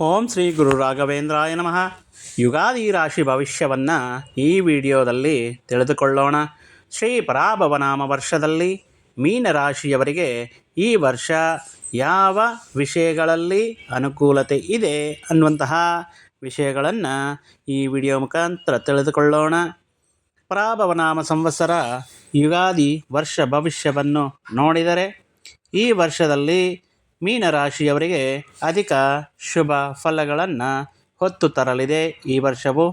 ಓಂ ಶ್ರೀ ಗುರು ರಾಘವೇಂದ್ರಾಯ ನಮಃ. ಯುಗಾದಿ ರಾಶಿ ಭವಿಷ್ಯವನ್ನು ಈ ವಿಡಿಯೋದಲ್ಲಿ ತಿಳಿದುಕೊಳ್ಳೋಣ. ಶ್ರೀ ಪರಾಭವನಾಮ ವರ್ಷದಲ್ಲಿ ಮೀನರಾಶಿಯವರಿಗೆ ಈ ವರ್ಷ ಯಾವ ವಿಷಯಗಳಲ್ಲಿ ಅನುಕೂಲತೆ ಇದೆ ಅನ್ನುವಂತಹ ವಿಷಯಗಳನ್ನು ಈ ವಿಡಿಯೋ ಮುಖಾಂತರ ತಿಳಿದುಕೊಳ್ಳೋಣ. ಪರಾಭವನಾಮ ಸಂವತ್ಸರ ಯುಗಾದಿ ವರ್ಷ ಭವಿಷ್ಯವನ್ನು ನೋಡಿದರೆ ಈ ವರ್ಷದಲ್ಲಿ ಮೀನರಾಶಿಯವರಿಗೆ ಅಧಿಕ ಶುಭ ಫಲಗಳನ್ನು ಹೊತ್ತು ತರಲಿದೆ. ಈ ವರ್ಷವು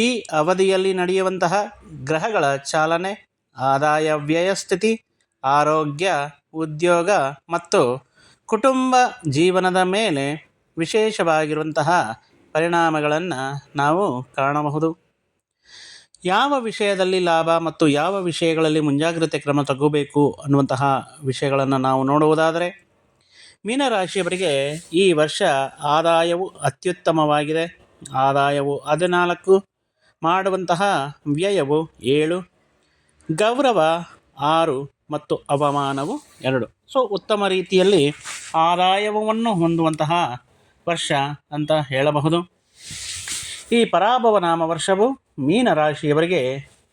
ಈ ಅವಧಿಯಲ್ಲಿ ನಡೆಯುವಂತಹ ಗ್ರಹಗಳ ಚಾಲನೆ, ಆದಾಯ ವ್ಯಯ ಸ್ಥಿತಿ, ಆರೋಗ್ಯ, ಉದ್ಯೋಗ ಮತ್ತು ಕುಟುಂಬ ಜೀವನದ ಮೇಲೆ ವಿಶೇಷವಾಗಿರುವಂತಹ ಪರಿಣಾಮಗಳನ್ನು ನಾವು ಕಾಣಬಹುದು. ಯಾವ ವಿಷಯದಲ್ಲಿ ಲಾಭ ಮತ್ತು ಯಾವ ವಿಷಯಗಳಲ್ಲಿ ಮುಂಜಾಗ್ರತೆ ಕ್ರಮ ತಗೋಬೇಕು ಅನ್ನುವಂತಹ ವಿಷಯಗಳನ್ನು ನಾವು ನೋಡುವುದಾದರೆ, ಮೀನರಾಶಿಯವರಿಗೆ ಈ ವರ್ಷ ಆದಾಯವು ಅತ್ಯುತ್ತಮವಾಗಿದೆ. ಆದಾಯವು 14, ಮಾಡುವಂತಹ ವ್ಯಯವು 7, ಗೌರವ 6 ಮತ್ತು ಅವಮಾನವು 2. ಉತ್ತಮ ರೀತಿಯಲ್ಲಿ ಆದಾಯವನ್ನು ಹೊಂದುವಂತಹ ವರ್ಷ ಅಂತ ಹೇಳಬಹುದು. ಈ ಪರಾಭವನಾಮ ವರ್ಷವು ಮೀನರಾಶಿಯವರಿಗೆ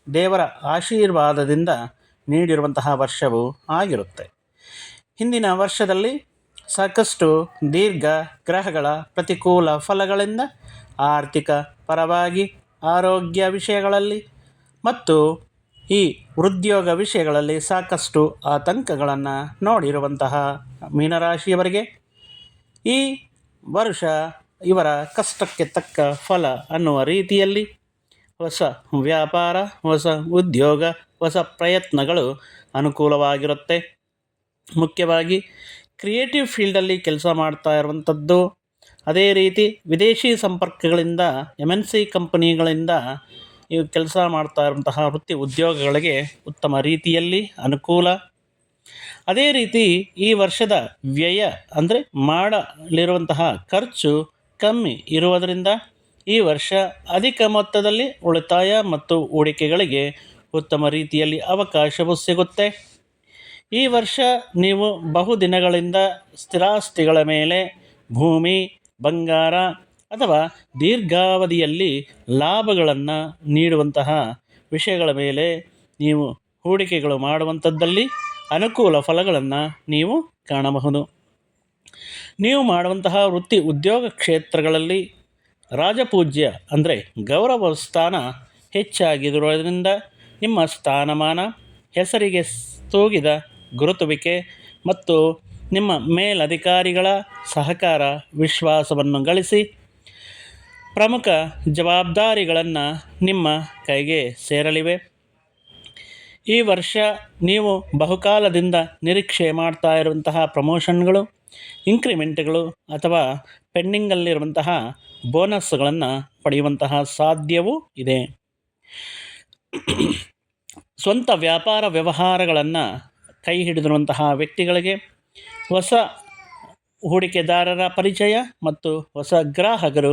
ದೇವರ ಆಶೀರ್ವಾದದಿಂದ ನೀಡಿರುವಂತಹ ವರ್ಷವೂ ಆಗಿರುತ್ತೆ. ಹಿಂದಿನ ವರ್ಷದಲ್ಲಿ ಸಾಕಷ್ಟು ದೀರ್ಘ ಗ್ರಹಗಳ ಪ್ರತಿಕೂಲ ಫಲಗಳಿಂದ ಆರ್ಥಿಕ ಪರವಾಗಿ, ಆರೋಗ್ಯ ವಿಷಯಗಳಲ್ಲಿ ಮತ್ತು ಈ ಉದ್ಯೋಗ ವಿಷಯಗಳಲ್ಲಿ ಸಾಕಷ್ಟು ಆತಂಕಗಳನ್ನು ನೋಡಿರುವಂತಹ ಮೀನರಾಶಿಯವರಿಗೆ ಈ ವರ್ಷ ಇವರ ಕಷ್ಟಕ್ಕೆ ತಕ್ಕ ಫಲ ಅನ್ನುವ ರೀತಿಯಲ್ಲಿ ಹೊಸ ವ್ಯಾಪಾರ, ಹೊಸ ಉದ್ಯೋಗ, ಹೊಸ ಪ್ರಯತ್ನಗಳು ಅನುಕೂಲವಾಗಿರುತ್ತೆ. ಮುಖ್ಯವಾಗಿ ಕ್ರಿಯೇಟಿವ್ ಫೀಲ್ಡಲ್ಲಿ ಕೆಲಸ ಮಾಡ್ತಾ ಇರುವಂಥದ್ದು, ಅದೇ ರೀತಿ ವಿದೇಶಿ ಸಂಪರ್ಕಗಳಿಂದ MNC ಕಂಪನಿಗಳಿಂದ ಇವು ಕೆಲಸ ಮಾಡ್ತಾ ಇರುವಂತಹ ವೃತ್ತಿ ಉದ್ಯೋಗಗಳಿಗೆ ಉತ್ತಮ ರೀತಿಯಲ್ಲಿ ಅನುಕೂಲ. ಅದೇ ರೀತಿ ಈ ವರ್ಷದ ವ್ಯಯ ಅಂದರೆ ಮಾಡಲಿರುವಂತಹ ಖರ್ಚು ಕಮ್ಮಿ ಇರುವುದರಿಂದ ಈ ವರ್ಷ ಅಧಿಕ ಮೊತ್ತದಲ್ಲಿ ಉಳಿತಾಯ ಮತ್ತು ಹೂಡಿಕೆಗಳಿಗೆ ಉತ್ತಮ ರೀತಿಯಲ್ಲಿ ಅವಕಾಶವೂ ಸಿಗುತ್ತೆ. ಈ ವರ್ಷ ನೀವು ಬಹುದಿನಗಳಿಂದ ಸ್ಥಿರಾಸ್ತಿಗಳ ಮೇಲೆ, ಭೂಮಿ, ಬಂಗಾರ ಅಥವಾ ದೀರ್ಘಾವಧಿಯಲ್ಲಿ ಲಾಭಗಳನ್ನು ನೀಡುವಂತಹ ವಿಷಯಗಳ ಮೇಲೆ ನೀವು ಹೂಡಿಕೆಗಳು ಮಾಡುವಂಥದ್ದಲ್ಲಿ ಅನುಕೂಲ ಫಲಗಳನ್ನು ನೀವು ಕಾಣಬಹುದು. ನೀವು ಮಾಡುವಂತಹ ವೃತ್ತಿ ಉದ್ಯೋಗ ಕ್ಷೇತ್ರಗಳಲ್ಲಿ ರಾಜಪೂಜ್ಯ ಅಂದರೆ ಗೌರವ ಸ್ಥಾನ ಹೆಚ್ಚಾಗಿರುವುದರಿಂದ ನಿಮ್ಮ ಸ್ಥಾನಮಾನ, ಹೆಸರಿಗೆ ತೂಗಿದ ಗುರುತುವಿಕೆ ಮತ್ತು ನಿಮ್ಮ ಮೇಲಧಿಕಾರಿಗಳ ಸಹಕಾರ, ವಿಶ್ವಾಸವನ್ನು ಗಳಿಸಿ ಪ್ರಮುಖ ಜವಾಬ್ದಾರಿಗಳನ್ನು ನಿಮ್ಮ ಕೈಗೆ ಸೇರಲಿವೆ. ಈ ವರ್ಷ ನೀವು ಬಹುಕಾಲದಿಂದ ನಿರೀಕ್ಷೆ ಮಾಡ್ತಾ ಇರುವಂತಹ ಪ್ರಮೋಷನ್ಗಳು, ಇಂಕ್ರಿಮೆಂಟ್ಗಳು ಅಥವಾ ಪೆಂಡಿಂಗಲ್ಲಿರುವಂತಹ ಬೋನಸ್ಗಳನ್ನು ಪಡೆಯುವಂತಹ ಸಾಧ್ಯವೂ ಇದೆ. ಸ್ವಂತ ವ್ಯಾಪಾರ ವ್ಯವಹಾರಗಳನ್ನು ಕೈ ಹಿಡಿದಿರುವಂತಹ ವ್ಯಕ್ತಿಗಳಿಗೆ ಹೊಸ ಹೂಡಿಕೆದಾರರ ಪರಿಚಯ ಮತ್ತು ಹೊಸ ಗ್ರಾಹಕರು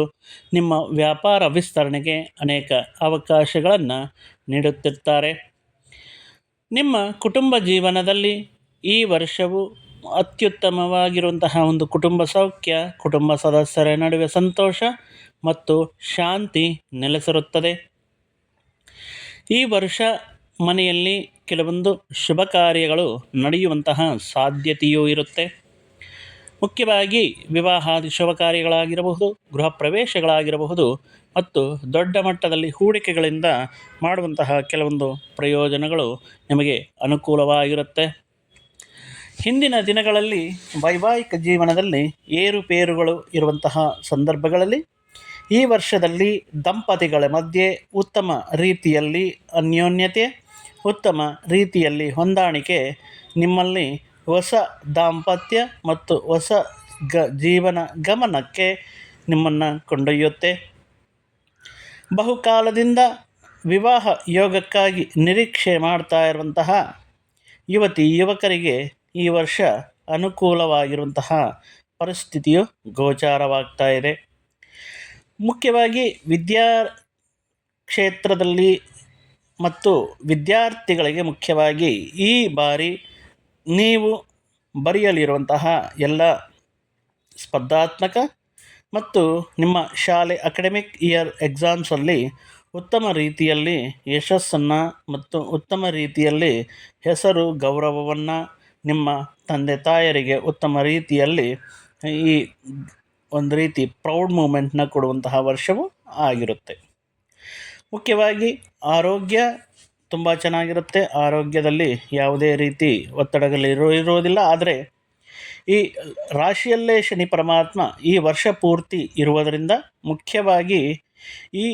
ನಿಮ್ಮ ವ್ಯಾಪಾರ ವಿಸ್ತರಣೆಗೆ ಅನೇಕ ಅವಕಾಶಗಳನ್ನು ನೀಡುತ್ತಿರ್ತಾರೆ. ನಿಮ್ಮ ಕುಟುಂಬ ಜೀವನದಲ್ಲಿ ಈ ವರ್ಷವು ಅತ್ಯುತ್ತಮವಾಗಿರುವಂತಹ ಒಂದು ಕುಟುಂಬ ಸೌಖ್ಯ, ಕುಟುಂಬ ಸದಸ್ಯರ ನಡುವೆ ಸಂತೋಷ ಮತ್ತು ಶಾಂತಿ ನೆಲೆಸಿರುತ್ತದೆ. ಈ ವರ್ಷ ಮನೆಯಲ್ಲಿ ಕೆಲವೊಂದು ಶುಭ ಕಾರ್ಯಗಳು ನಡೆಯುವಂತಹ ಸಾಧ್ಯತೆಯೂ ಇರುತ್ತೆ. ಮುಖ್ಯವಾಗಿ ವಿವಾಹಾದಿ ಶುಭ ಕಾರ್ಯಗಳಾಗಿರಬಹುದು, ಗೃಹ ಪ್ರವೇಶಗಳಾಗಿರಬಹುದು ಮತ್ತು ದೊಡ್ಡ ಮಟ್ಟದಲ್ಲಿ ಹೂಡಿಕೆಗಳಿಂದ ಮಾಡುವಂತಹ ಕೆಲವೊಂದು ಪ್ರಯೋಜನಗಳು ನಿಮಗೆ ಅನುಕೂಲವಾಗಿರುತ್ತೆ. ಹಿಂದಿನ ದಿನಗಳಲ್ಲಿ ವೈವಾಹಿಕ ಜೀವನದಲ್ಲಿ ಏರುಪೇರುಗಳು ಇರುವಂತಹ ಸಂದರ್ಭಗಳಲ್ಲಿ ಈ ವರ್ಷದಲ್ಲಿ ದಂಪತಿಗಳ ಮಧ್ಯೆ ಉತ್ತಮ ರೀತಿಯಲ್ಲಿ ಅನ್ಯೋನ್ಯತೆ, ಉತ್ತಮ ರೀತಿಯಲ್ಲಿ ಹೊಂದಾಣಿಕೆ ನಿಮ್ಮಲ್ಲಿ ಹೊಸ ದಾಂಪತ್ಯ ಮತ್ತು ಹೊಸ ಜೀವನ ಗಮನಕ್ಕೆ ನಿಮ್ಮನ್ನು ಕೊಂಡೊಯ್ಯುತ್ತೆ. ಬಹುಕಾಲದಿಂದ ವಿವಾಹ ಯೋಗಕ್ಕಾಗಿ ನಿರೀಕ್ಷೆ ಮಾಡ್ತಾ ಇರುವಂತಹ ಯುವತಿ ಯುವಕರಿಗೆ ಈ ವರ್ಷ ಅನುಕೂಲವಾಗಿರುವಂತಹ ಪರಿಸ್ಥಿತಿಯು ಗೋಚಾರವಾಗ್ತಾ ಇದೆ. ಮುಖ್ಯವಾಗಿ ಕ್ಷೇತ್ರದಲ್ಲಿ ಮತ್ತು ವಿದ್ಯಾರ್ಥಿಗಳಿಗೆ ಮುಖ್ಯವಾಗಿ ಈ ಬಾರಿ ನೀವು ಬರೆಯಲಿರುವಂತಹ ಎಲ್ಲ ಸ್ಪರ್ಧಾತ್ಮಕ ಮತ್ತು ನಿಮ್ಮ ಶಾಲೆ ಅಕಾಡೆಮಿಕ್ ಇಯರ್ ಎಕ್ಸಾಮ್ಸಲ್ಲಿ ಉತ್ತಮ ರೀತಿಯಲ್ಲಿ ಯಶಸ್ಸನ್ನು ಮತ್ತು ಉತ್ತಮ ರೀತಿಯಲ್ಲಿ ಹೆಸರು ಗೌರವವನ್ನು ನಿಮ್ಮ ತಂದೆ ತಾಯರಿಗೆ ಉತ್ತಮ ರೀತಿಯಲ್ಲಿ ಈ ಒಂದು ರೀತಿ ಪ್ರೌಡ್ ಮೂಮೆಂಟ್ನ ಕೊಡುವಂತಹ ವರ್ಷವೂ ಆಗಿರುತ್ತೆ. ಮುಖ್ಯವಾಗಿ ಆರೋಗ್ಯ ತುಂಬ ಚೆನ್ನಾಗಿರುತ್ತೆ. ಆರೋಗ್ಯದಲ್ಲಿ ಯಾವುದೇ ರೀತಿ ಒತ್ತಡಗಳಿರೋದಿಲ್ಲ. ಆದರೆ ಈ ರಾಶಿಯಲ್ಲೇ ಶನಿ ಪರಮಾತ್ಮ ಈ ವರ್ಷ ಪೂರ್ತಿ ಇರುವುದರಿಂದ ಮುಖ್ಯವಾಗಿ ಈ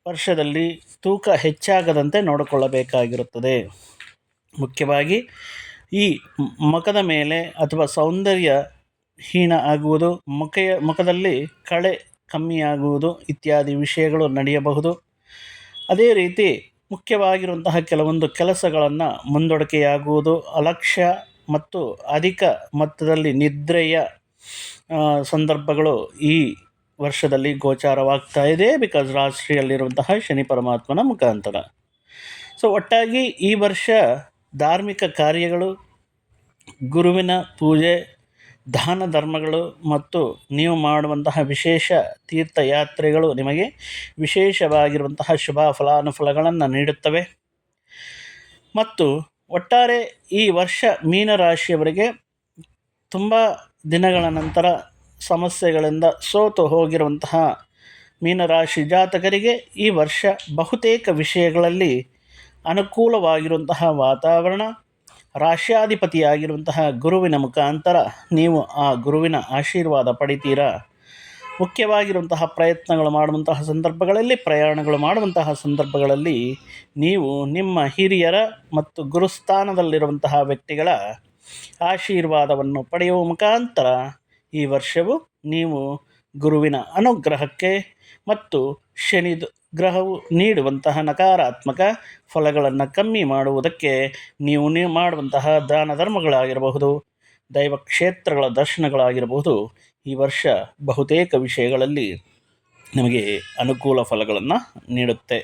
ವರ್ಷದಲ್ಲಿ ತೂಕ ಹೆಚ್ಚಾಗದಂತೆ ನೋಡಿಕೊಳ್ಳಬೇಕಾಗಿರುತ್ತದೆ. ಮುಖ್ಯವಾಗಿ ಈ ಮುಖದ ಮೇಲೆ ಅಥವಾ ಸೌಂದರ್ಯ ಹೀನ ಆಗುವುದು, ಮುಖದಲ್ಲಿ ಕಳೆ ಕಮ್ಮಿಯಾಗುವುದು ಇತ್ಯಾದಿ ವಿಷಯಗಳು ನಡೆಯಬಹುದು. ಅದೇ ರೀತಿ ಮುಖ್ಯವಾಗಿರುವಂತಹ ಕೆಲವೊಂದು ಕೆಲಸಗಳನ್ನು ಮುಂದೂಡಿಕೆಯಾಗುವುದು, ಅಲಕ್ಷ್ಯ ಮತ್ತು ಅಧಿಕ ಮೊತ್ತದಲ್ಲಿ ನಿದ್ರೆಯ ಸಂದರ್ಭಗಳು ಈ ವರ್ಷದಲ್ಲಿ ಗೋಚಾರವಾಗ್ತಾ ಇದೆ. ಬಿಕಾಸ್ ರಾಶಿಯಲ್ಲಿರುವಂತಹ ಶನಿ ಪರಮಾತ್ಮನ ಮುಖಾಂತರ. ಸೊ ಒಟ್ಟಾಗಿ ಈ ವರ್ಷ ಧಾರ್ಮಿಕ ಕಾರ್ಯಗಳು, ಗುರುವಿನ ಪೂಜೆ, ದಾನ ಧರ್ಮಗಳು ಮತ್ತು ನೀವು ಮಾಡುವಂತಹ ವಿಶೇಷ ತೀರ್ಥಯಾತ್ರೆಗಳು ನಿಮಗೆ ವಿಶೇಷವಾಗಿರುವಂತಹ ಶುಭ ಫಲಾನುಫಲಗಳನ್ನು ನೀಡುತ್ತವೆ. ಮತ್ತು ಒಟ್ಟಾರೆ ಈ ವರ್ಷ ಮೀನರಾಶಿಯವರಿಗೆ ತುಂಬ ದಿನಗಳ ನಂತರ ಸಮಸ್ಯೆಗಳಿಂದ ಸೋತು ಹೋಗಿರುವಂತಹ ಮೀನರಾಶಿ ಜಾತಕರಿಗೆ ಈ ವರ್ಷ ಬಹುತೇಕ ವಿಷಯಗಳಲ್ಲಿ ಅನುಕೂಲವಾಗಿರುವಂತಹ ವಾತಾವರಣ, ರಾಶ್ಯಾಧಿಪತಿಯಾಗಿರುವಂತಹ ಗುರುವಿನ ಮುಖಾಂತರ ನೀವು ಆ ಗುರುವಿನ ಆಶೀರ್ವಾದ ಪಡಿತೀರಾ. ಮುಖ್ಯವಾಗಿರುವಂತಹ ಪ್ರಯತ್ನಗಳು ಮಾಡುವಂತಹ ಸಂದರ್ಭಗಳಲ್ಲಿ, ಪ್ರಯಾಣಗಳು ಮಾಡುವಂತಹ ಸಂದರ್ಭಗಳಲ್ಲಿ ನೀವು ನಿಮ್ಮ ಹಿರಿಯರ ಮತ್ತು ಗುರುಸ್ಥಾನದಲ್ಲಿರುವಂತಹ ವ್ಯಕ್ತಿಗಳ ಆಶೀರ್ವಾದವನ್ನು ಪಡೆಯುವ ಮುಖಾಂತರ ಈ ವರ್ಷವು ನೀವು ಗುರುವಿನ ಅನುಗ್ರಹಕ್ಕೆ ಮತ್ತು ಶನಿ ಗ್ರಹವು ನೀಡುವಂತಹ ನಕಾರಾತ್ಮಕ ಫಲಗಳನ್ನು ಕಮ್ಮಿ ಮಾಡುವುದಕ್ಕೆ ನೀವು ಮಾಡುವಂತಹ ದಾನ ಧರ್ಮಗಳಾಗಿರಬಹುದು, ದೈವ ಕ್ಷೇತ್ರಗಳ ದರ್ಶನಗಳಾಗಿರಬಹುದು, ಈ ವರ್ಷ ಬಹುತೇಕ ವಿಷಯಗಳಲ್ಲಿ ನಿಮಗೆ ಅನುಕೂಲ ಫಲಗಳನ್ನು ನೀಡುತ್ತೆ.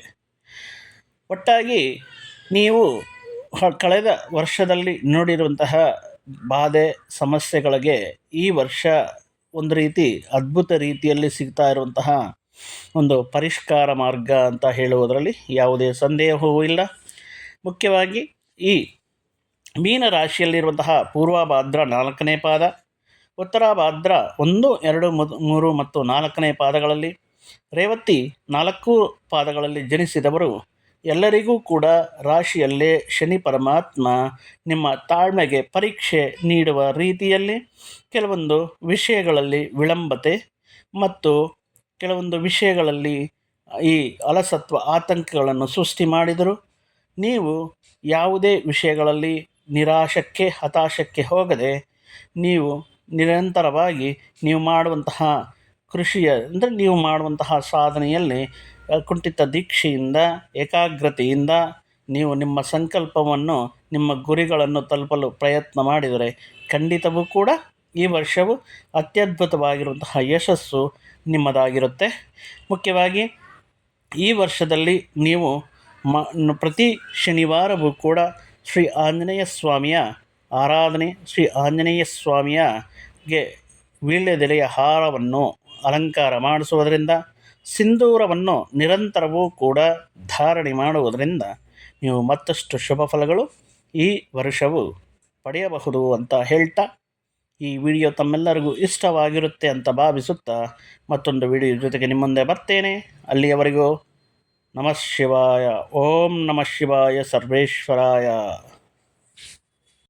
ಒಟ್ಟಾಗಿ ನೀವು ಕಳೆದ ವರ್ಷದಲ್ಲಿ ನೋಡಿರುವಂತಹ ಬಾಧೆ ಸಮಸ್ಯೆಗಳಿಗೆ ಈ ವರ್ಷ ಒಂದು ರೀತಿ ಅದ್ಭುತ ರೀತಿಯಲ್ಲಿ ಸಿಗ್ತಾ ಇರುವಂತಹ ಒಂದು ಪರಿಷ್ಕಾರ ಮಾರ್ಗ ಅಂತ ಹೇಳುವುದರಲ್ಲಿ ಯಾವುದೇ ಸಂದೇಹವೂ ಇಲ್ಲ. ಮುಖ್ಯವಾಗಿ ಈ ಮೀನರಾಶಿಯಲ್ಲಿರುವಂತಹ ಪೂರ್ವಭಾದ್ರ 4ನೇ ಪಾದ, ಉತ್ತರಾಭಾದ್ರ 1, 2, 3 ಮತ್ತು 4ನೇ ಪಾದಗಳಲ್ಲಿ, ರೇವತಿ 4 ಪಾದಗಳಲ್ಲಿ ಜನಿಸಿದವರು ಎಲ್ಲರಿಗೂ ಕೂಡ ರಾಶಿಯಲ್ಲೇ ಶನಿ ಪರಮಾತ್ಮ ನಿಮ್ಮ ತಾಳ್ಮೆಗೆ ಪರೀಕ್ಷೆ ನೀಡುವ ರೀತಿಯಲ್ಲಿ ಕೆಲವೊಂದು ವಿಷಯಗಳಲ್ಲಿ ವಿಳಂಬತೆ ಮತ್ತು ಕೆಲವೊಂದು ವಿಷಯಗಳಲ್ಲಿ ಈ ಅಲಸತ್ವ ಆತಂಕಗಳನ್ನು ಸೃಷ್ಟಿ ಮಾಡಿದರು. ನೀವು ಯಾವುದೇ ವಿಷಯಗಳಲ್ಲಿ ನಿರಾಶಕ್ಕೆ ಹತಾಶಕ್ಕೆ ಹೋಗದೆ ನೀವು ನಿರಂತರವಾಗಿ ನೀವು ಮಾಡುವಂತಹ ಅಂದರೆ ನೀವು ಮಾಡುವಂತಹ ಸಾಧನೆಯಲ್ಲಿ ಕುಂಠಿತ ದೀಕ್ಷೆಯಿಂದ, ಏಕಾಗ್ರತೆಯಿಂದ ನೀವು ನಿಮ್ಮ ಸಂಕಲ್ಪವನ್ನು, ನಿಮ್ಮ ಗುರಿಗಳನ್ನು ತಲುಪಲು ಪ್ರಯತ್ನ ಮಾಡಿದರೆ ಖಂಡಿತವೂ ಕೂಡ ಈ ವರ್ಷವು ಅತ್ಯದ್ಭುತವಾಗಿರುವಂತಹ ಯಶಸ್ಸು ನಿಮ್ಮದಾಗಿರುತ್ತೆ. ಮುಖ್ಯವಾಗಿ ಈ ವರ್ಷದಲ್ಲಿ ನೀವು ಪ್ರತಿ ಶನಿವಾರವೂ ಕೂಡ ಶ್ರೀ ಆಂಜನೇಯ ಸ್ವಾಮಿಯ ಆರಾಧನೆ, ಶ್ರೀ ಆಂಜನೇಯ ಸ್ವಾಮಿಯಗೆ ವೀಳ್ಯದೆಲೆಯ ಹಾರವನ್ನು ಅಲಂಕಾರ ಮಾಡಿಸುವುದರಿಂದ, ಸಿಂಧೂರವನ್ನು ನಿರಂತರವೂ ಕೂಡ ಧಾರಣೆ ಮಾಡುವುದರಿಂದ ನೀವು ಮತ್ತಷ್ಟು ಶುಭ ಫಲಗಳು ಈ ವರ್ಷವು ಪಡೆಯಬಹುದು ಅಂತ ಹೇಳ್ತಾ, ಈ ವಿಡಿಯೋ ತಮ್ಮೆಲ್ಲರಿಗೂ ಇಷ್ಟವಾಗಿರುತ್ತೆ ಅಂತ ಭಾವಿಸುತ್ತಾ ಮತ್ತೊಂದು ವಿಡಿಯೋ ಜೊತೆಗೆ ನಿಮ್ಮ ಮುಂದೆ ಬರ್ತೇನೆ. ಅಲ್ಲಿಯವರೆಗೂ ನಮಃ ಶಿವಾಯ. ಓಂ ನಮಃ ಶಿವಾಯ. ಸರ್ವೇಶ್ವರಾಯ.